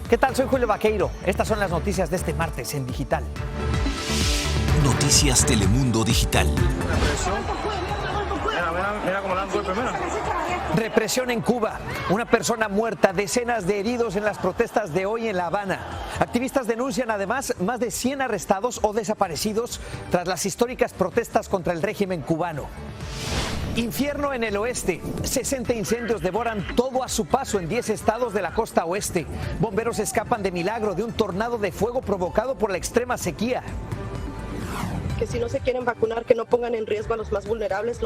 ¿Qué tal? Soy Julio Vaqueiro. Estas son las noticias de este martes en Digital. Noticias Telemundo Digital. Mira cómo le dan golpe, mira. Represión en Cuba. Una persona muerta, decenas de heridos en las protestas de hoy en La Habana. Activistas denuncian además más de 100 arrestados o desaparecidos tras las históricas protestas contra el régimen cubano. Infierno en el oeste. 60 incendios devoran todo a su paso en 10 estados de la costa oeste. Bomberos escapan de milagro de un tornado de fuego provocado por la extrema sequía. Que si no se quieren vacunar, que no pongan en riesgo a los más vulnerables.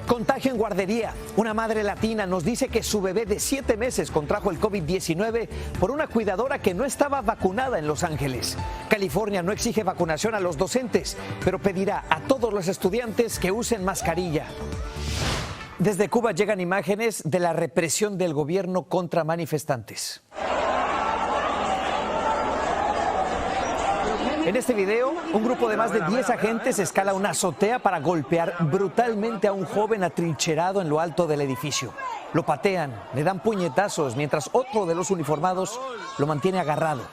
Contagio en guardería. Una madre latina nos dice que su bebé de 7 meses contrajo el COVID-19 por una cuidadora que no estaba vacunada en Los Ángeles. California no exige vacunación a los docentes, pero pedirá a todos los estudiantes que usen mascarilla. Desde Cuba llegan imágenes de la represión del gobierno contra manifestantes. En este video, un grupo de más de 10 agentes escala una azotea para golpear brutalmente a un joven atrincherado en lo alto del edificio. Lo patean, le dan puñetazos, mientras otro de los uniformados lo mantiene agarrado.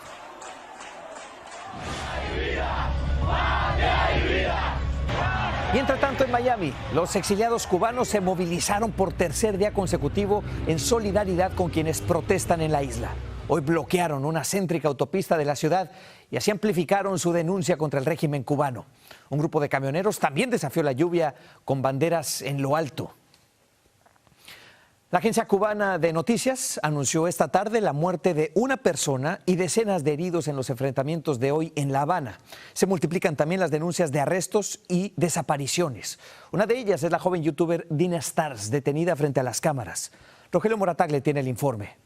Mientras tanto, en Miami, los exiliados cubanos se movilizaron por tercer día consecutivo en solidaridad con quienes protestan en la isla. Hoy bloquearon una céntrica autopista de la ciudad y así amplificaron su denuncia contra el régimen cubano. Un grupo de camioneros también desafió la lluvia con banderas en lo alto. La agencia cubana de noticias anunció esta tarde la muerte de una persona y decenas de heridos en los enfrentamientos de hoy en La Habana. Se multiplican también las denuncias de arrestos y desapariciones. Una de ellas es la joven youtuber Dina Stars, detenida frente a las cámaras. Rogelio Moratagle tiene el informe.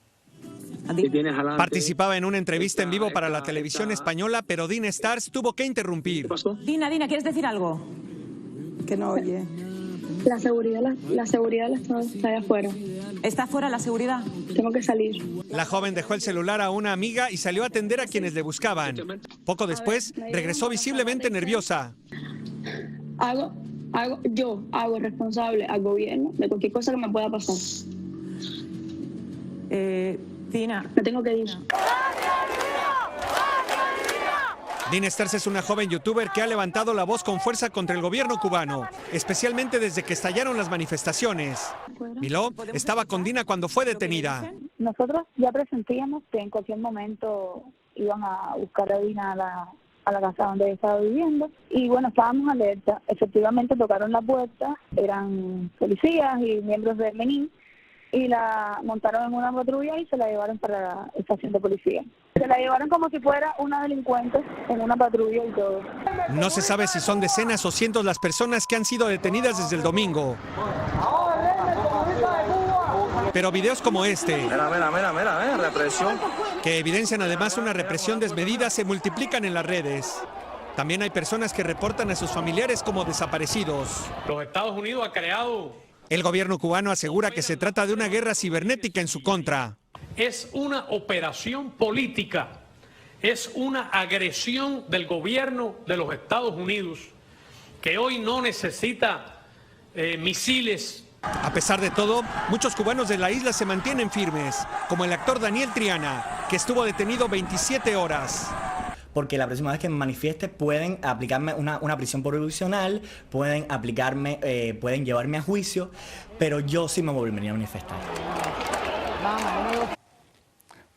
Participaba en una entrevista en vivo para la televisión española, pero Dina Stars tuvo que interrumpir. Dina, ¿quieres decir algo? Que no oye. La seguridad está allá afuera. ¿Está afuera la seguridad? Tengo que salir. La joven dejó el celular a una amiga y salió a atender a quienes le buscaban. Poco después, regresó visiblemente nerviosa. Yo hago responsable al gobierno de cualquier cosa que me pueda pasar. Dina. Me tengo que ir. Dina Stars es una joven youtuber que ha levantado la voz con fuerza contra el gobierno cubano, especialmente desde que estallaron las manifestaciones. Miló estaba con Dina cuando fue detenida. Nosotros ya presentíamos que en cualquier momento iban a buscar a Dina a la casa donde estaba viviendo. Y bueno, estábamos alerta. Efectivamente tocaron la puerta, eran policías y miembros del MENIN, y la montaron en una patrulla y se la llevaron para la estación de policía. Se la llevaron como si fuera una delincuente en una patrulla y todo. No se sabe si son decenas o cientos las personas que han sido detenidas desde el domingo. Pero videos como este, Mira, represión. que evidencian además una represión desmedida, se multiplican en las redes. También hay personas que reportan a sus familiares como desaparecidos. Los Estados Unidos ha creado... El gobierno cubano asegura que se trata de una guerra cibernética en su contra. Es una operación política, es una agresión del gobierno de los Estados Unidos, que hoy no necesita misiles. A pesar de todo, muchos cubanos de la isla se mantienen firmes, como el actor Daniel Triana, que estuvo detenido 27 horas. Porque la próxima vez que me manifieste pueden aplicarme una prisión provisional, pueden llevarme a juicio, pero yo sí me volvería a manifestar.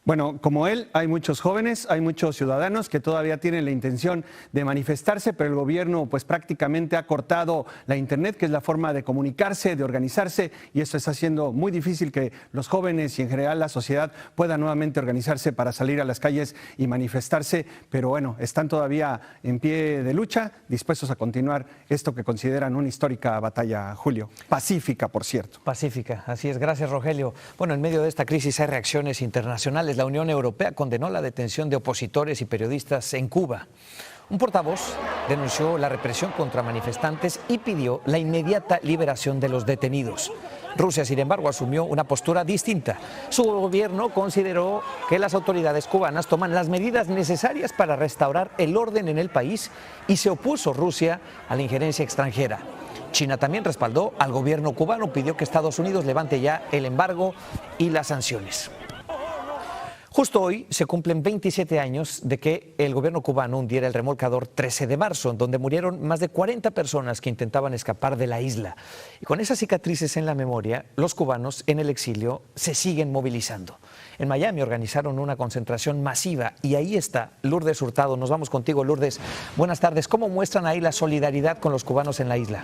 Bueno, como él, hay muchos jóvenes, hay muchos ciudadanos que todavía tienen la intención de manifestarse, pero el gobierno pues prácticamente ha cortado la internet, que es la forma de comunicarse, de organizarse, y esto está haciendo muy difícil que los jóvenes y en general la sociedad puedan nuevamente organizarse para salir a las calles y manifestarse, pero bueno, están todavía en pie de lucha, dispuestos a continuar esto que consideran una histórica batalla, Julio. Pacífica, por cierto. Pacífica, así es. Gracias, Rogelio. Bueno, en medio de esta crisis hay reacciones internacionales. La Unión Europea condenó la detención de opositores y periodistas en Cuba. Un portavoz denunció la represión contra manifestantes y pidió la inmediata liberación de los detenidos. Rusia, sin embargo, asumió una postura distinta. Su gobierno consideró que las autoridades cubanas toman las medidas necesarias para restaurar el orden en el país y se opuso Rusia a la injerencia extranjera. China también respaldó al gobierno cubano, pidió que Estados Unidos levante ya el embargo y las sanciones. Justo hoy se cumplen 27 años de que el gobierno cubano hundiera el remolcador 13 de marzo, donde murieron más de 40 personas que intentaban escapar de la isla. Y con esas cicatrices en la memoria, los cubanos en el exilio se siguen movilizando. En Miami organizaron una concentración masiva y ahí está Lourdes Hurtado. Nos vamos contigo, Lourdes. Buenas tardes. ¿Cómo muestran ahí la solidaridad con los cubanos en la isla?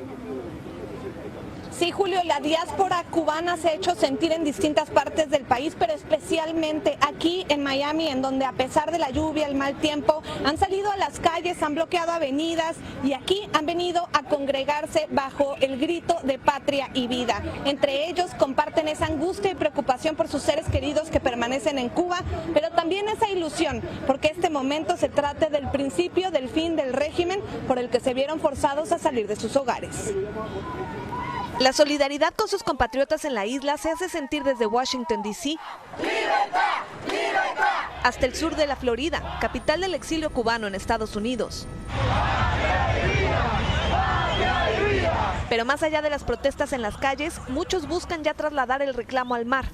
Sí, Julio, la diáspora cubana se ha hecho sentir en distintas partes del país, pero especialmente aquí en Miami, en donde a pesar de la lluvia, el mal tiempo, han salido a las calles, han bloqueado avenidas y aquí han venido a congregarse bajo el grito de patria y vida. Entre ellos comparten esa angustia y preocupación por sus seres queridos que permanecen en Cuba, pero también esa ilusión, porque este momento se trate del principio del fin del régimen por el que se vieron forzados a salir de sus hogares. La solidaridad con sus compatriotas en la isla se hace sentir desde Washington, D.C. hasta el sur de la Florida, capital del exilio cubano en Estados Unidos. Pero más allá de las protestas en las calles, muchos buscan ya trasladar el reclamo al mar.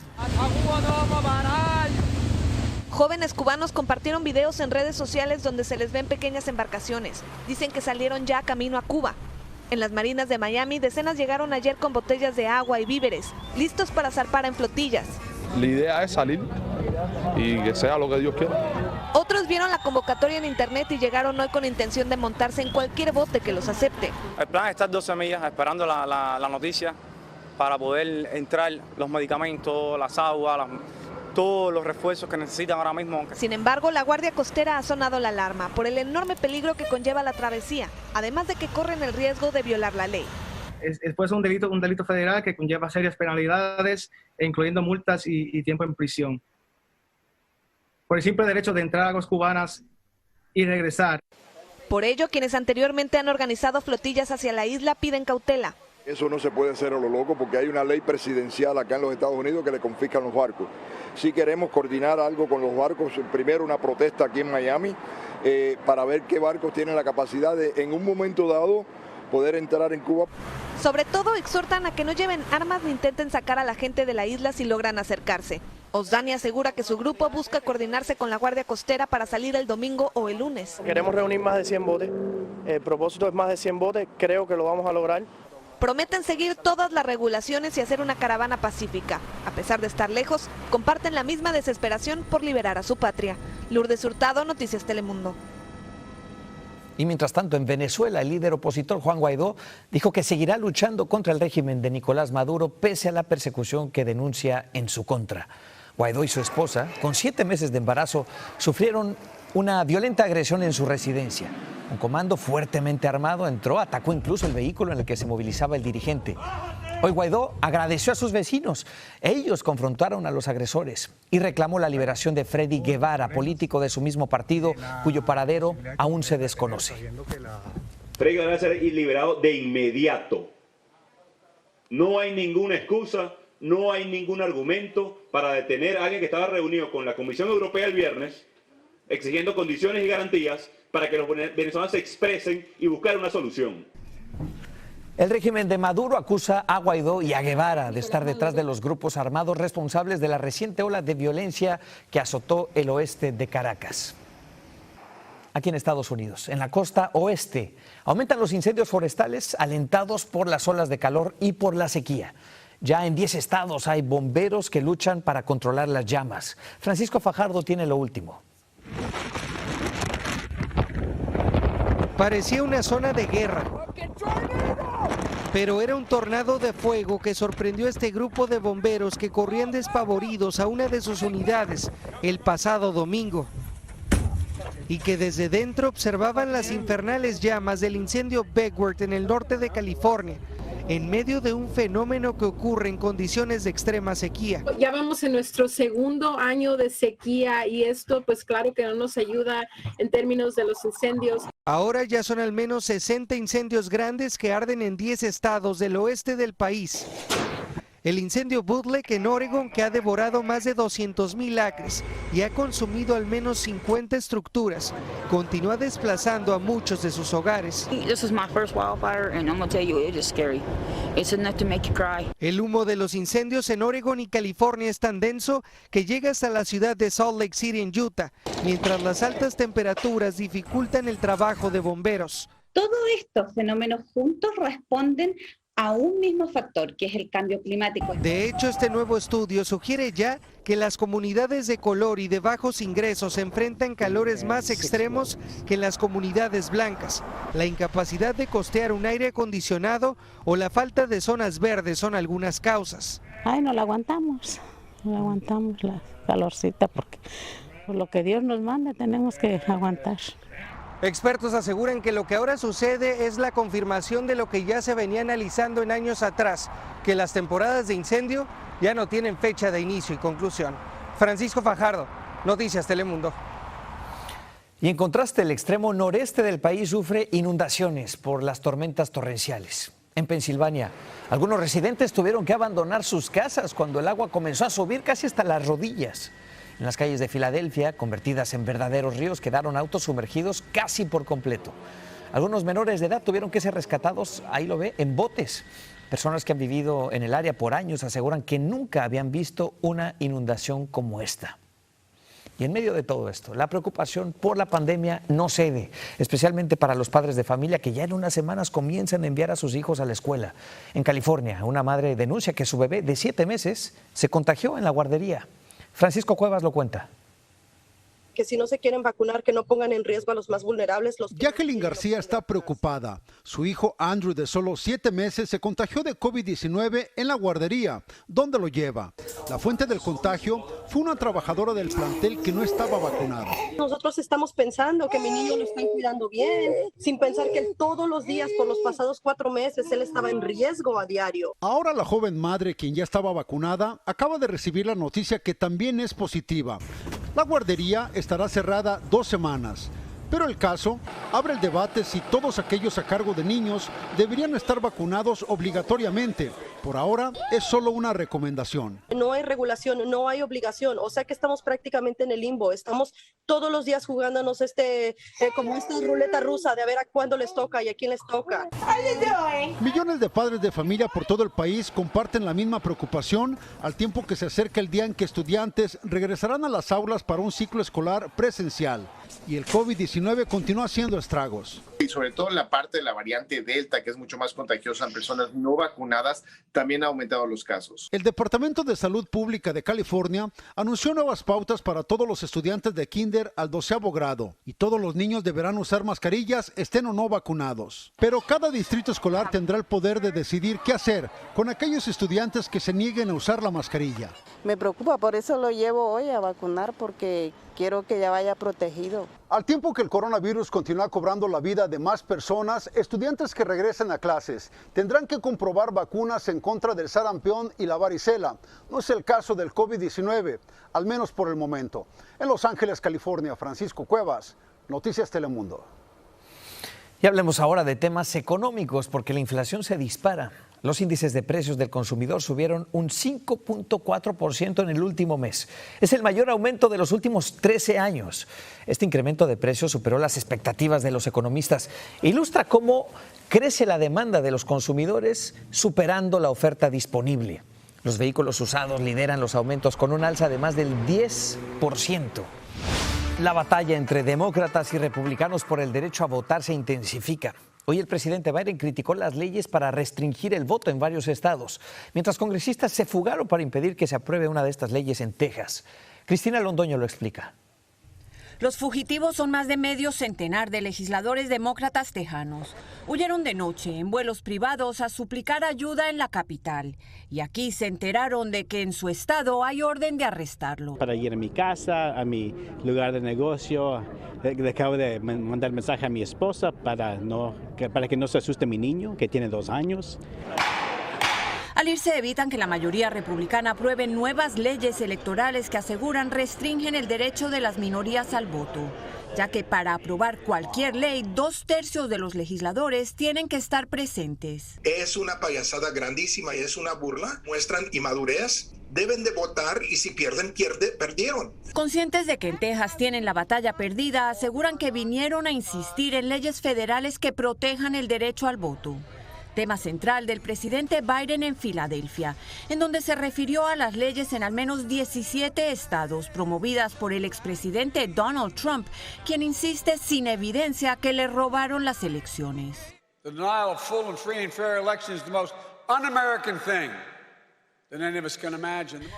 Jóvenes cubanos compartieron videos en redes sociales donde se les ven pequeñas embarcaciones. Dicen que salieron ya camino a Cuba. En las marinas de Miami, decenas llegaron ayer con botellas de agua y víveres, listos para zarpar en flotillas. La idea es salir y que sea lo que Dios quiera. Otros vieron la convocatoria en internet y llegaron hoy con intención de montarse en cualquier bote que los acepte. El plan es estar 12 millas esperando la noticia para poder entrar los medicamentos, las aguas, todos los refuerzos que necesitan ahora mismo. Sin embargo, la Guardia Costera ha sonado la alarma por el enorme peligro que conlleva la travesía, además de que corren el riesgo de violar la ley. Es un delito federal que conlleva serias penalidades, incluyendo multas y tiempo en prisión. Por el simple derecho de entrar a aguas cubanas y regresar. Por ello, quienes anteriormente han organizado flotillas hacia la isla piden cautela. Eso no se puede hacer a lo loco porque hay una ley presidencial acá en los Estados Unidos que le confiscan los barcos. Si queremos coordinar algo con los barcos, primero una protesta aquí en Miami para ver qué barcos tienen la capacidad de, en un momento dado, poder entrar en Cuba. Sobre todo exhortan a que no lleven armas ni intenten sacar a la gente de la isla si logran acercarse. Osdani asegura que su grupo busca coordinarse con la Guardia Costera para salir el domingo o el lunes. Queremos reunir más de 100 botes. El propósito es más de 100 botes. Creo que lo vamos a lograr. Prometen seguir todas las regulaciones y hacer una caravana pacífica. A pesar de estar lejos, comparten la misma desesperación por liberar a su patria. Lourdes Hurtado, Noticias Telemundo. Y mientras tanto, en Venezuela, el líder opositor Juan Guaidó dijo que seguirá luchando contra el régimen de Nicolás Maduro pese a la persecución que denuncia en su contra. Guaidó y su esposa, con 7 meses de embarazo, sufrieron una violenta agresión en su residencia. Un comando fuertemente armado entró, atacó incluso el vehículo en el que se movilizaba el dirigente. Hoy Guaidó agradeció a sus vecinos. Ellos confrontaron a los agresores y reclamó la liberación de Freddy Guevara, político de su mismo partido, cuyo paradero aún se desconoce. Freddy Guevara debe ser liberado de inmediato. No hay ninguna excusa, no hay ningún argumento para detener a alguien que estaba reunido con la Comisión Europea el viernes, exigiendo condiciones y garantías para que los venezolanos se expresen y buscar una solución. El régimen de Maduro acusa a Guaidó y a Guevara de estar detrás de los grupos armados responsables de la reciente ola de violencia que azotó el oeste de Caracas. Aquí en Estados Unidos, en la costa oeste, aumentan los incendios forestales alentados por las olas de calor y por la sequía. Ya en 10 estados hay bomberos que luchan para controlar las llamas. Francisco Fajardo tiene lo último. Parecía una zona de guerra, pero era un tornado de fuego que sorprendió a este grupo de bomberos que corrían despavoridos a una de sus unidades el pasado domingo y que desde dentro observaban las infernales llamas del incendio Beckworth en el norte de California, en medio de un fenómeno que ocurre en condiciones de extrema sequía. Ya vamos en nuestro segundo año de sequía y esto pues claro que no nos ayuda en términos de los incendios. Ahora ya son al menos 60 incendios grandes que arden en 10 estados del oeste del país. El incendio Bootleg en Oregon, que ha devorado más de 200,000 acres y ha consumido al menos 50 estructuras, continúa desplazando a muchos de sus hogares. El humo de los incendios en Oregon y California es tan denso que llega hasta la ciudad de Salt Lake City en Utah, mientras las altas temperaturas dificultan el trabajo de bomberos. Todos estos fenómenos juntos responden a un mismo factor, que es el cambio climático. De hecho, este nuevo estudio sugiere ya que las comunidades de color y de bajos ingresos enfrentan calores más extremos que las comunidades blancas. La incapacidad de costear un aire acondicionado o la falta de zonas verdes son algunas causas. Ay, no la aguantamos la calorcita, porque por lo que Dios nos manda tenemos que aguantar. Expertos aseguran que lo que ahora sucede es la confirmación de lo que ya se venía analizando en años atrás, que las temporadas de incendio ya no tienen fecha de inicio y conclusión. Francisco Fajardo, Noticias Telemundo. Y en contraste, el extremo noreste del país sufre inundaciones por las tormentas torrenciales. En Pensilvania, algunos residentes tuvieron que abandonar sus casas cuando el agua comenzó a subir casi hasta las rodillas. En las calles de Filadelfia, convertidas en verdaderos ríos, quedaron autos sumergidos casi por completo. Algunos menores de edad tuvieron que ser rescatados, ahí lo ve, en botes. Personas que han vivido en el área por años aseguran que nunca habían visto una inundación como esta. Y en medio de todo esto, la preocupación por la pandemia no cede, especialmente para los padres de familia que ya en unas semanas comienzan a enviar a sus hijos a la escuela. En California, una madre denuncia que su bebé de 7 meses se contagió en la guardería. Francisco Cuevas lo cuenta. Que si no se quieren vacunar, que no pongan en riesgo a los más vulnerables. Jacqueline García está preocupada. Su hijo Andrew, de solo 7 meses, se contagió de COVID-19 en la guardería, donde lo lleva. La fuente del contagio fue una trabajadora del plantel que no estaba vacunada. Nosotros estamos pensando que mi niño lo están cuidando bien, sin pensar que todos los días por los pasados 4 meses él estaba en riesgo a diario. Ahora la joven madre, quien ya estaba vacunada, acaba de recibir la noticia que también es positiva. La guardería estará cerrada 2 semanas, pero el caso abre el debate si todos aquellos a cargo de niños deberían estar vacunados obligatoriamente. Por ahora es solo una recomendación. No hay regulación, no hay obligación, o sea que estamos prácticamente en el limbo. Estamos todos los días jugándonos como esta ruleta rusa de a ver a cuándo les toca y a quién les toca. Millones de padres de familia por todo el país comparten la misma preocupación al tiempo que se acerca el día en que estudiantes regresarán a las aulas para un ciclo escolar presencial. Y el COVID-19 continúa haciendo estragos. Y sobre todo en la parte de la variante Delta, que es mucho más contagiosa en personas no vacunadas, también ha aumentado los casos. El Departamento de Salud Pública de California anunció nuevas pautas para todos los estudiantes de kinder al 12º grado y todos los niños deberán usar mascarillas, estén o no vacunados. Pero cada distrito escolar tendrá el poder de decidir qué hacer con aquellos estudiantes que se nieguen a usar la mascarilla. Me preocupa, por eso lo llevo hoy a vacunar, porque quiero que ya vaya protegido. Al tiempo que el coronavirus continúa cobrando la vida de más personas, estudiantes que regresan a clases tendrán que comprobar vacunas en contra del sarampión y la varicela. No es el caso del COVID-19, al menos por el momento. En Los Ángeles, California, Francisco Cuevas, Noticias Telemundo. Y hablemos ahora de temas económicos, porque la inflación se dispara. Los índices de precios del consumidor subieron un 5.4% en el último mes. Es el mayor aumento de los últimos 13 años. Este incremento de precios superó las expectativas de los economistas. Ilustra cómo crece la demanda de los consumidores superando la oferta disponible. Los vehículos usados lideran los aumentos con un alza de más del 10%. La batalla entre demócratas y republicanos por el derecho a votar se intensifica. Hoy el presidente Biden criticó las leyes para restringir el voto en varios estados, mientras congresistas se fugaron para impedir que se apruebe una de estas leyes en Texas. Cristina Londoño lo explica. Los fugitivos son más de medio centenar de legisladores demócratas tejanos. Huyeron de noche en vuelos privados a suplicar ayuda en la capital. Y aquí se enteraron de que en su estado hay orden de arrestarlo. Para ir a mi casa, a mi lugar de negocio, le acabo de mandar mensaje a mi esposa para que no se asuste mi niño, que tiene 2 años. Al irse evitan que la mayoría republicana apruebe nuevas leyes electorales que aseguran restringen el derecho de las minorías al voto. ya que para aprobar cualquier ley, 2/3 de los legisladores tienen que estar presentes. Es una payasada grandísima y es una burla. Muestran inmadurez. Deben de votar y si pierden, perdieron. Conscientes de que en Texas tienen la batalla perdida, aseguran que vinieron a insistir en leyes federales que protejan el derecho al voto. Tema central del presidente Biden en Filadelfia, en donde se refirió a las leyes en al menos 17 estados promovidas por el expresidente Donald Trump, quien insiste sin evidencia que le robaron las elecciones. The denial of full and free and fair elections is the most un-American thing.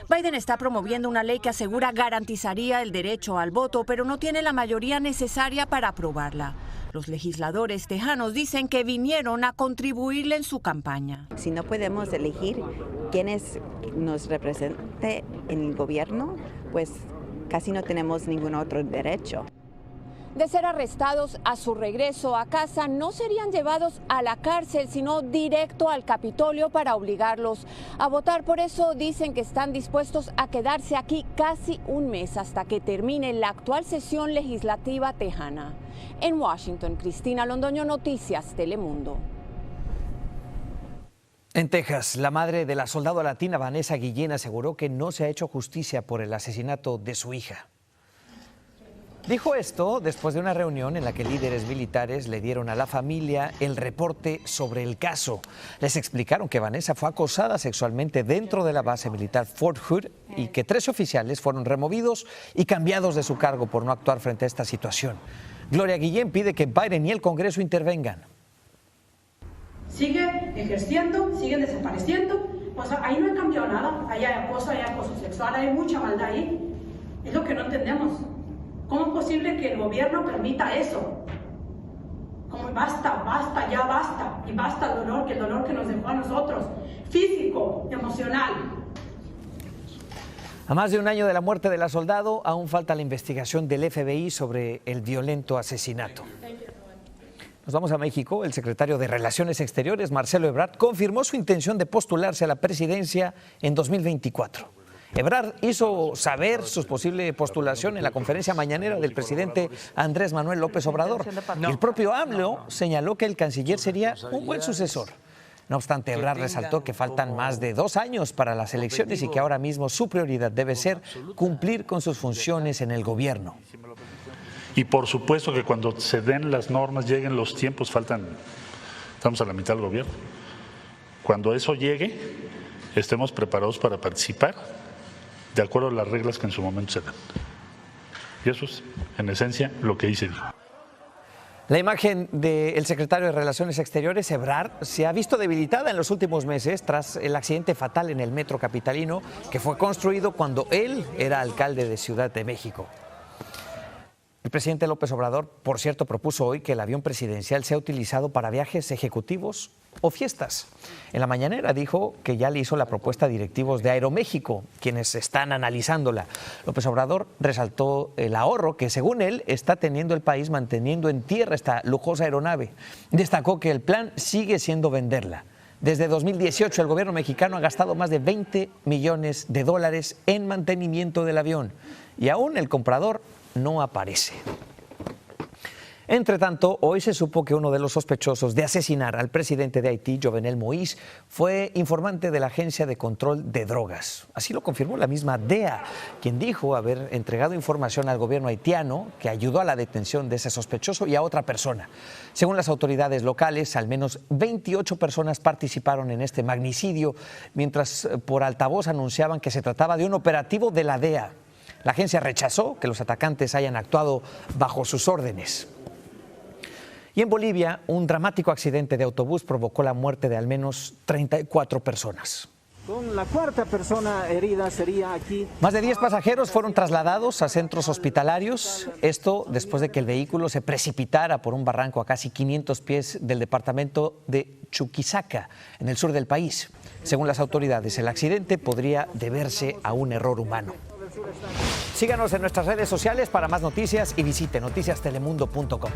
Biden está promoviendo una ley que asegura garantizaría el derecho al voto, pero no tiene la mayoría necesaria para aprobarla. Los legisladores tejanos dicen que vinieron a contribuirle en su campaña. Si no podemos elegir quienes nos represente en el gobierno, pues casi no tenemos ningún otro derecho. De ser arrestados a su regreso a casa, no serían llevados a la cárcel, sino directo al Capitolio para obligarlos a votar. Por eso dicen que están dispuestos a quedarse aquí casi un mes hasta que termine la actual sesión legislativa tejana. En Washington, Cristina Londoño, Noticias Telemundo. En Texas, la madre de la soldado latina Vanessa Guillén aseguró que no se ha hecho justicia por el asesinato de su hija. Dijo esto después de una reunión en la que líderes militares le dieron a la familia el reporte sobre el caso. Les explicaron que Vanessa fue acosada sexualmente dentro de la base militar Fort Hood y que 13 oficiales fueron removidos y cambiados de su cargo por no actuar frente a esta situación. Gloria Guillén pide que Biden y el Congreso intervengan. Sigue ejerciendo, siguen desapareciendo. O sea, ahí no ha cambiado nada. Ahí hay acoso sexual, hay mucha maldad ahí. Es lo que no entendemos. ¿Cómo es posible que el gobierno permita eso? Como basta, ya basta. Y basta el dolor que nos dejó a nosotros. Físico, emocional. A más de un año de la muerte de la soldado, aún falta la investigación del FBI sobre el violento asesinato. Nos vamos a México. El secretario de Relaciones Exteriores, Marcelo Ebrard, confirmó su intención de postularse a la presidencia en 2024. Ebrard hizo saber su posible postulación en la conferencia mañanera del presidente Andrés Manuel López Obrador. El propio AMLO señaló que el canciller sería un buen sucesor. No obstante, Ebrard resaltó que faltan más de 2 años para las elecciones y que ahora mismo su prioridad debe ser cumplir con sus funciones en el gobierno. Y por supuesto que cuando se den las normas, lleguen los tiempos, estamos a la mitad del gobierno. Cuando eso llegue, estemos preparados para participar de acuerdo a las reglas que en su momento se dan. Y eso es, en esencia, lo que dice. La imagen del secretario de Relaciones Exteriores, Ebrard, se ha visto debilitada en los últimos meses tras el accidente fatal en el metro capitalino que fue construido cuando él era alcalde de Ciudad de México. El presidente López Obrador, por cierto, propuso hoy que el avión presidencial sea utilizado para viajes ejecutivos o fiestas. En la mañanera dijo que ya le hizo la propuesta a directivos de Aeroméxico, quienes están analizándola. López Obrador resaltó el ahorro que, según él, está teniendo el país manteniendo en tierra esta lujosa aeronave. Destacó que el plan sigue siendo venderla. Desde 2018, el gobierno mexicano ha gastado más de $20 millones en mantenimiento del avión y aún el comprador no aparece. Entre tanto, hoy se supo que uno de los sospechosos de asesinar al presidente de Haití, Jovenel Moïse, fue informante de la Agencia de Control de Drogas. Así lo confirmó la misma DEA, quien dijo haber entregado información al gobierno haitiano que ayudó a la detención de ese sospechoso y a otra persona. Según las autoridades locales, al menos 28 personas participaron en este magnicidio, mientras por altavoz anunciaban que se trataba de un operativo de la DEA. La agencia rechazó que los atacantes hayan actuado bajo sus órdenes. Y en Bolivia, un dramático accidente de autobús provocó la muerte de al menos 34 personas. Con la 4ª persona herida sería aquí. Más de 10 pasajeros fueron trasladados a centros hospitalarios. Esto después de que el vehículo se precipitara por un barranco a casi 500 pies del departamento de Chuquisaca, en el sur del país. Según las autoridades, el accidente podría deberse a un error humano. Síganos en nuestras redes sociales para más noticias y visite noticiastelemundo.com.